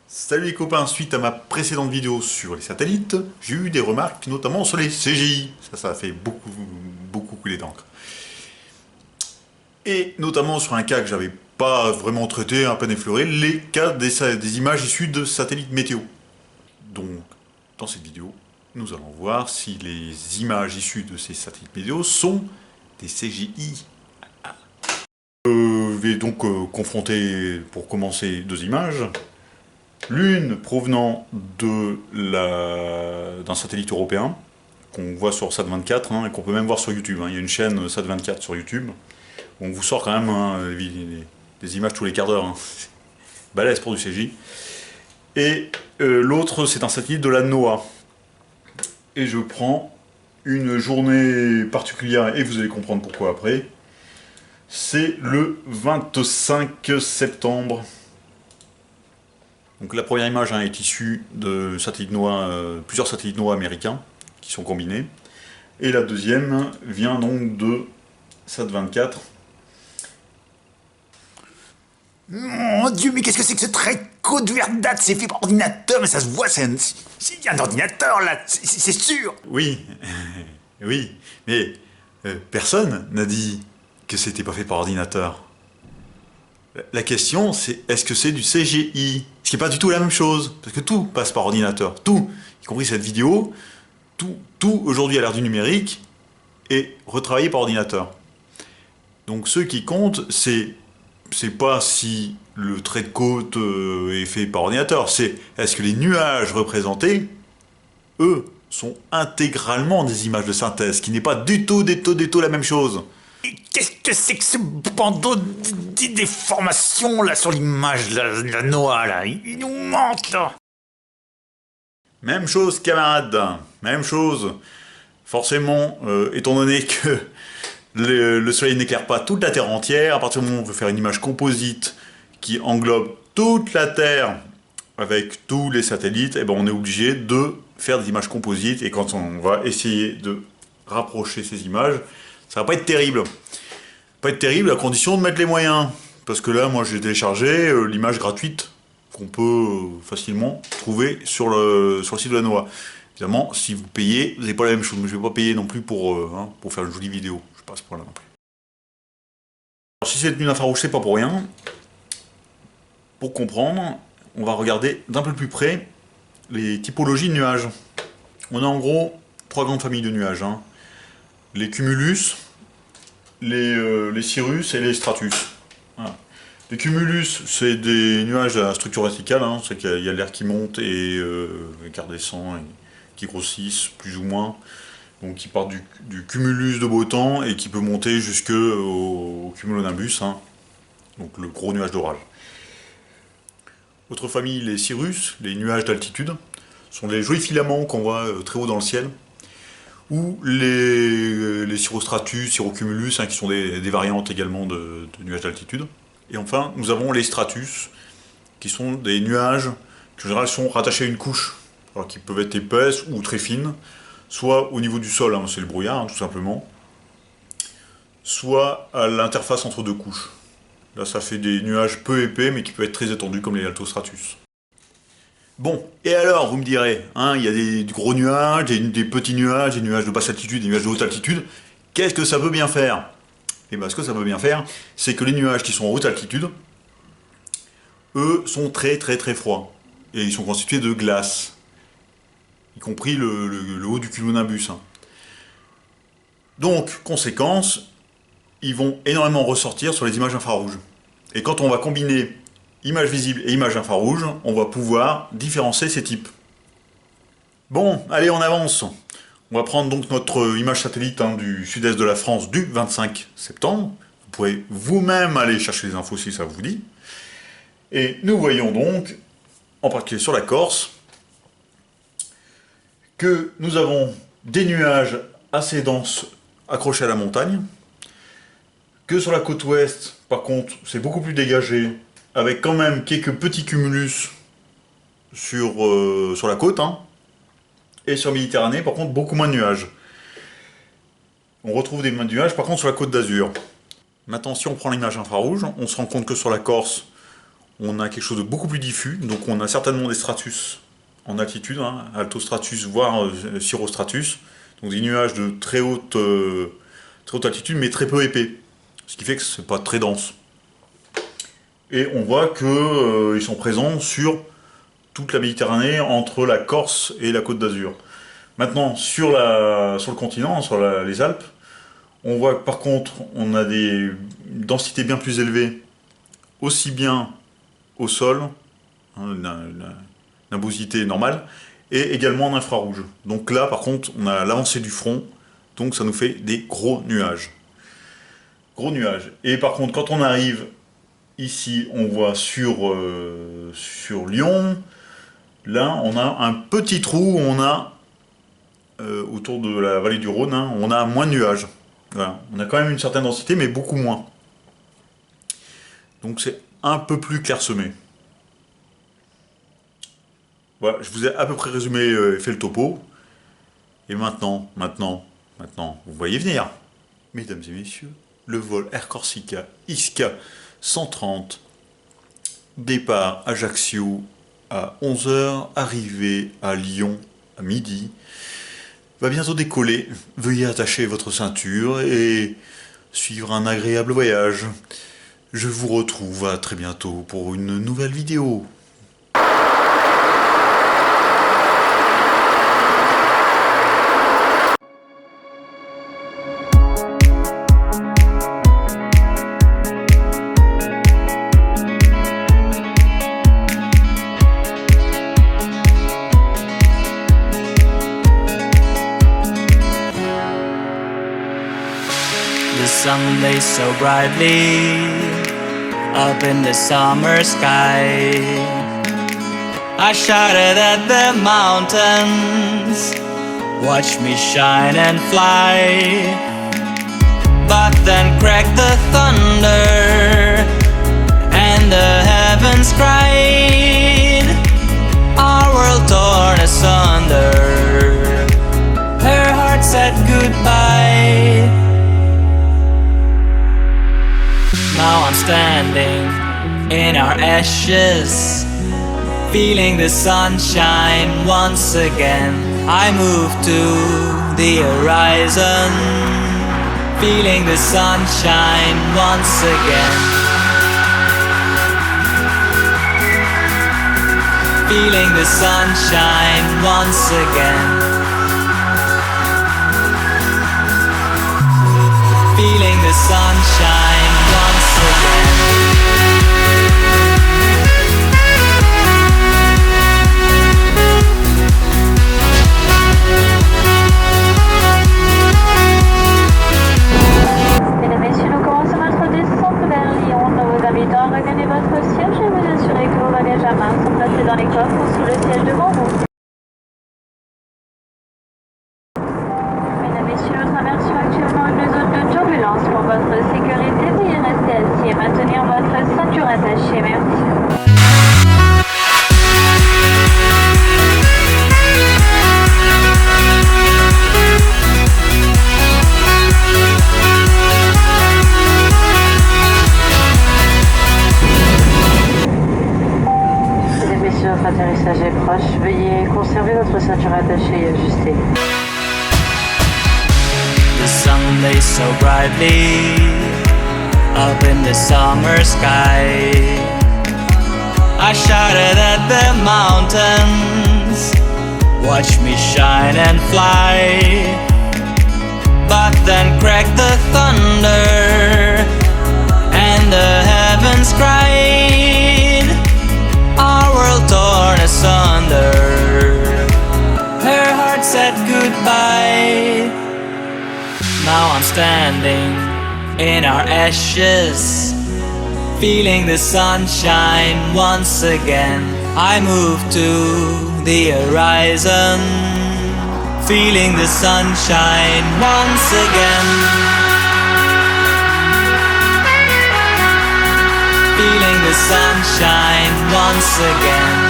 Salut les copains, suite à ma précédente vidéo sur les satellites, j'ai eu des remarques notamment sur les CGI. Ça a fait beaucoup couler d'encre. Et notamment sur un cas que j'avais pas vraiment traité, à peine effleuré, les cas des images issues de satellites météo. Donc, dans cette vidéo, nous allons voir si les images issues de ces satellites météo sont des CGI. Je vais donc confronter, pour commencer, deux images. L'une provenant d'un satellite européen, qu'on voit sur Sat24, et qu'on peut même voir sur YouTube. Il y a une chaîne Sat24 sur YouTube. On vous sort quand même des images tous les quarts d'heure. Balèze pour du CJ. Et l'autre, c'est un satellite de la NOAA. Et je prends une journée particulière, et vous allez comprendre pourquoi après. C'est le 25 septembre. Donc la première image est issue de satellites NOAA, plusieurs satellites NOAA américains qui sont combinés. Et la deuxième vient donc de Sat24. Mon Dieu, mais qu'est-ce que c'est que ce trait code verdâtre? C'est fait par ordinateur, mais ça se voit, c'est un ordinateur là, c'est sûr. Oui, oui, mais personne n'a dit que c'était pas fait par ordinateur. La question, c'est est-ce que c'est du CGI? Ce qui n'est pas du tout la même chose, parce que tout passe par ordinateur. Tout, y compris cette vidéo, tout aujourd'hui à l'ère du numérique est retravaillé par ordinateur. Donc ce qui compte, c'est pas si le trait de côte est fait par ordinateur, c'est est-ce que les nuages représentés, eux, sont intégralement des images de synthèse, qui n'est pas du tout la même chose. Qu'est-ce que c'est que ce bandeau de déformation là sur l'image, la NOAA là? Il nous ment là. Même chose, camarade, même chose. Forcément, étant donné que le soleil n'éclaire pas toute la Terre entière, à partir du moment où on veut faire une image composite qui englobe toute la Terre avec tous les satellites, eh ben on est obligé de faire des images composites, et quand on va essayer de rapprocher ces images, ça va pas être terrible. Pas être terrible à condition de mettre les moyens. Parce que là, moi, j'ai téléchargé l'image gratuite qu'on peut facilement trouver sur le site de la NOAA. Évidemment, si vous payez, vous n'avez pas la même chose. Mais je ne vais pas payer non plus pour faire une jolie vidéo. Je passe par là non plus. Alors, si c'est une infrarouge, c'est pas pour rien. Pour comprendre, on va regarder d'un peu plus près les typologies de nuages. On a en gros trois grandes familles de nuages. Les cumulus, les cirrus et les stratus. Voilà. Les cumulus, c'est des nuages à structure verticale, c'est qu'il y a l'air qui monte et qui redescend, et qui grossissent plus ou moins. Donc qui part du cumulus de beau temps et qui peut monter jusqu'au cumulonimbus, donc le gros nuage d'orage. Autre famille, les cirrus, les nuages d'altitude, sont des jolis filaments qu'on voit très haut dans le ciel. Ou les cirrostratus, cirrocumulus, qui sont des variantes également de nuages d'altitude. Et enfin, nous avons les stratus, qui sont des nuages qui en général sont rattachés à une couche, alors qui peuvent être épaisses ou très fines, soit au niveau du sol, c'est le brouillard tout simplement, soit à l'interface entre deux couches. Là ça fait des nuages peu épais mais qui peuvent être très étendus comme les altostratus. Bon, et alors, vous me direz, il y a des gros nuages, des petits nuages, des nuages de basse altitude, des nuages de haute altitude. Qu'est-ce que ça veut bien faire? Et bien, ce que ça veut bien faire, c'est que les nuages qui sont en haute altitude, eux, sont très froids. Et ils sont constitués de glace, y compris le haut du cumulonimbus. Donc, conséquence, ils vont énormément ressortir sur les images infrarouges. Et quand on va combiner images visibles et images infrarouges, on va pouvoir différencier ces types. Bon, allez, on avance. On va prendre donc notre image satellite du sud-est de la France du 25 septembre. Vous pouvez vous-même aller chercher les infos si ça vous dit. Et nous voyons donc, en particulier sur la Corse, que nous avons des nuages assez denses accrochés à la montagne, que sur la côte ouest, par contre, c'est beaucoup plus dégagé, avec quand même quelques petits cumulus sur la côte, et sur Méditerranée, par contre, beaucoup moins de nuages. On retrouve des nuages, par contre, sur la côte d'Azur. Maintenant, si on prend l'image infrarouge, on se rend compte que sur la Corse, on a quelque chose de beaucoup plus diffus. Donc on a certainement des stratus en altitude, hein, altostratus voire cirrostratus. Donc des nuages de très haute altitude mais très peu épais. Ce qui fait que c'est pas très dense. Et on voit qu'ils sont présents sur toute la Méditerranée, entre la Corse et la Côte d'Azur. Maintenant, sur le continent, sur les Alpes, on voit que par contre, on a des densités bien plus élevées, aussi bien au sol, hein, une nubosité normale, et également en infrarouge. Donc là, par contre, on a l'avancée du front, donc ça nous fait des gros nuages. Gros nuages. Et par contre, quand on arrive ici, on voit sur Lyon, là, on a un petit trou, on a autour de la vallée du Rhône, hein, on a moins de nuages. Voilà. On a quand même une certaine densité, mais beaucoup moins. Donc c'est un peu plus clairsemé. Voilà, je vous ai à peu près résumé et fait le topo. Et maintenant, vous voyez venir. Mesdames et messieurs, le vol Air Corsica ISCA 130, départ Ajaccio à 11 h, arrivée à Lyon à midi, va bientôt décoller. Veuillez attacher votre ceinture et suivre un agréable voyage. Je vous retrouve à très bientôt pour une nouvelle vidéo. The sun lays so brightly up in the summer sky. I shouted at the mountains, watch me shine and fly. But then cracked the thunder and the heavens cried, our world torn asunder. Her heart said goodbye. Now I'm standing in our ashes, feeling the sunshine once again. I move to the horizon, feeling the sunshine once again. Feeling the sunshine once again. Feeling the sunshine once again. Mesdames, Messieurs, nous commençons notre descente vers Lyon. Nous vous invitons à regagner votre siège et vous assurer que vos bagages à main sont placés dans les coffres ou sous le siège devant vous. Mesdames, Messieurs, nous traversons actuellement une zone de turbulence. Pour votre sécurité, veuillez rester assis et maintenir votre ceinture attachée. Merci. Mesdames, Messieurs, votre atterrissage est proche. Veuillez conserver votre ceinture attachée et ajustée. The sun lays so brightly up in the summer sky. I shouted at the mountains, watch me shine and fly. But then cracked the thunder and the heavens cried, our world torn asunder. Her heart said goodbye. Now I'm standing in our ashes, feeling the sunshine once again. I move to the horizon, feeling the sunshine once again. Feeling the sunshine once again.